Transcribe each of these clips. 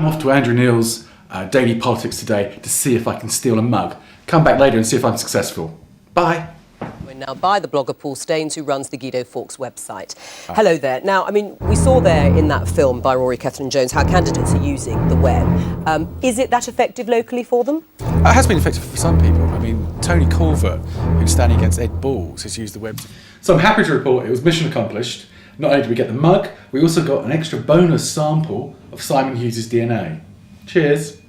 I'm off to Andrew Neil's Daily Politics today to see if I can steal a mug. Come back later and see if I'm successful. Bye. We're now by the blogger Paul Staines, who runs the Guido Fawkes website. Hello there. Now, I mean, we saw there in that film by Rory Catherine-Jones how candidates are using the web. Is it that effective locally for them? It has been effective for some people. I mean, Tony Corvett, who's standing against Ed Balls, has used the web. So I'm happy to report it was mission accomplished. Not only did we get the mug, we also got an extra bonus sample of Simon Hughes' DNA. Cheers.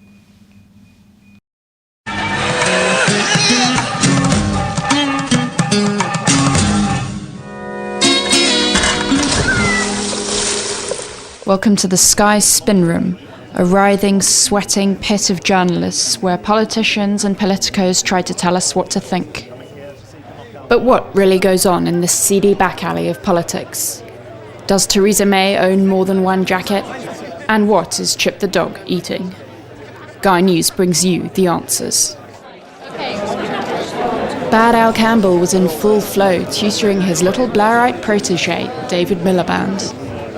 Welcome to the Sky Spin Room, a writhing, sweating pit of journalists where politicians and politicos try to tell us what to think. But what really goes on in this seedy back alley of politics? Does Theresa May own more than one jacket? And what is Chip the dog eating? Guy News brings you the answers. Bad Al Campbell was in full flow, tutoring his little Blairite protégé, David Miliband.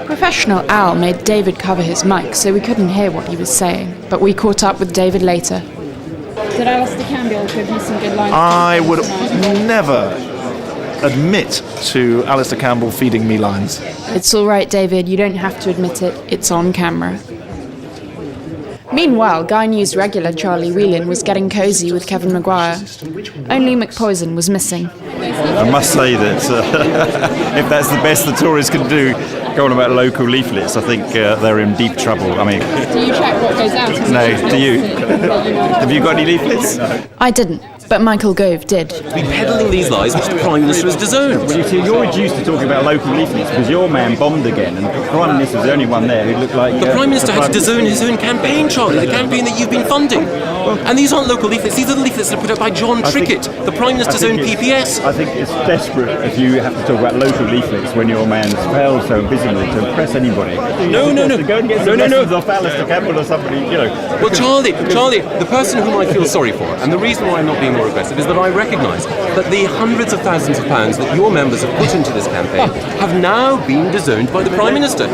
Professional Al made David cover his mic so we couldn't hear what he was saying, but we caught up with David later. Did Alistair Campbell give you some good lines? I would never admit to Alistair Campbell feeding me lines. It's all right, David, you don't have to admit it, it's on camera. Meanwhile, Guy News regular Charlie Whelan was getting cosy with Kevin Maguire. Only McPoison was missing. I must say that if that's the best the Tories can do, go on about local leaflets, I think they're in deep trouble. I mean, Do you check what goes out? no, do you? Have you got any leaflets? I didn't, but Michael Gove did. Be peddling these lies which the Prime Minister has disowned. Well, you see, you're reduced to talking about local leaflets because your man bombed again, and the Prime Minister was the only one there who looked like... The Prime Minister had to disown his own campaign, Charlie, the campaign that you've been funding. And these aren't local leaflets, these are the leaflets that are put up by John Trickett, the Prime Minister's own PPS. I think it's desperate if you have to talk about local leaflets when your man's failed so abysmally to impress anybody. No. To go and get some lessons off Alistair Campbell or somebody, you know. Well, Charlie, the person whom I feel sorry for, and the reason why I'm not being more aggressive, is that I recognise that the hundreds of thousands of pounds that your members have put into this campaign have now been disowned by the Prime Minister.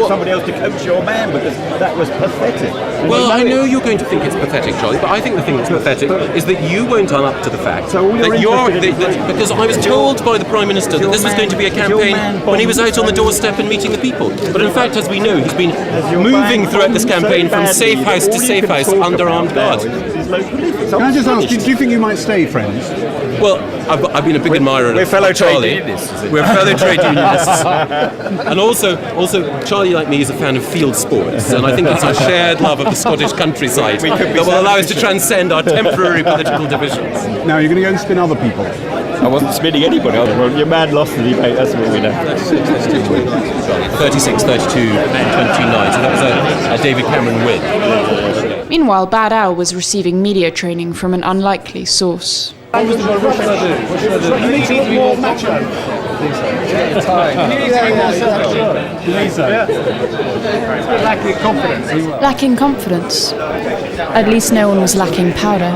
Somebody else to coach your man, because that was pathetic. Well, I know you're going to think it's pathetic, Charlie, but I think the thing that's pathetic is that you won't own up to the fact because I was told by the Prime Minister that this was going to be a campaign when he was out on the doorstep and meeting the people. But in fact, as we know, he's been moving throughout this campaign from safe house to safe house under armed guard. Can I just ask, do you think you might stay friends? Well, I've been a big admirer of fellow Charlie. trade unionists. We're fellow trade unionists. And also, Charlie, like me, is a fan of field sports, and I think it's our shared love of the Scottish countryside that will allow us to transcend our temporary political divisions. Now, you're going to go and spin other people? I wasn't spinning anybody. Well, your man lost the debate, that's what we know. 36, 32, 29, so that was a David Cameron win. Meanwhile, Bad Al was receiving media training from an unlikely source. What should I do? You need to look more macho. Lacking confidence. Lacking confidence. At least no one was lacking powder.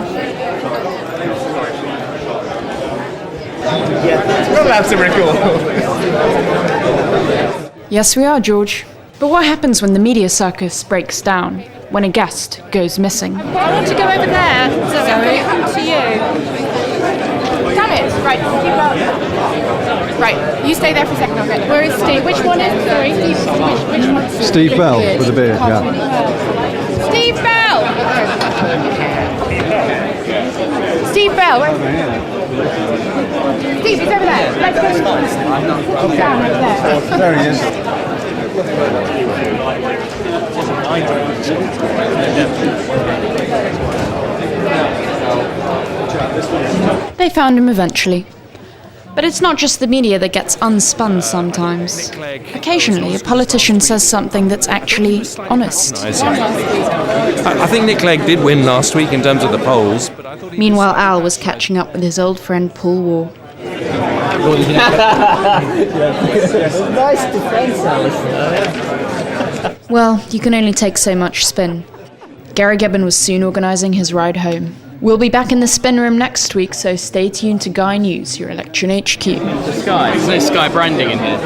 We're allowed to record. Yes, we are, George. But what happens when the media circus breaks down? When a guest goes missing? Well, I want to go over there, so I'm going to come to you. Damn it! Right, keep up. Right, you stay there for a second, I'll get it. Where is Steve? Which one is it? Sorry, Steve. Which one's Steve Bell with a beard, yeah. Steve Bell! Steve Bell, where is he? Steve, he's over there. Let's go. Down over there. There he is. They found him eventually. But it's not just the media that gets unspun sometimes. Occasionally, a politician says something that's actually honest. I think Nick Clegg did win last week in terms of the polls. Meanwhile, Al was catching up with his old friend Paul War. Nice defence, Alistair. Well, you can only take so much spin. Gary Gibbon was soon organising his ride home. We'll be back in the spin room next week, so stay tuned to Guy News, your election HQ. Sky. There's no Sky branding in here.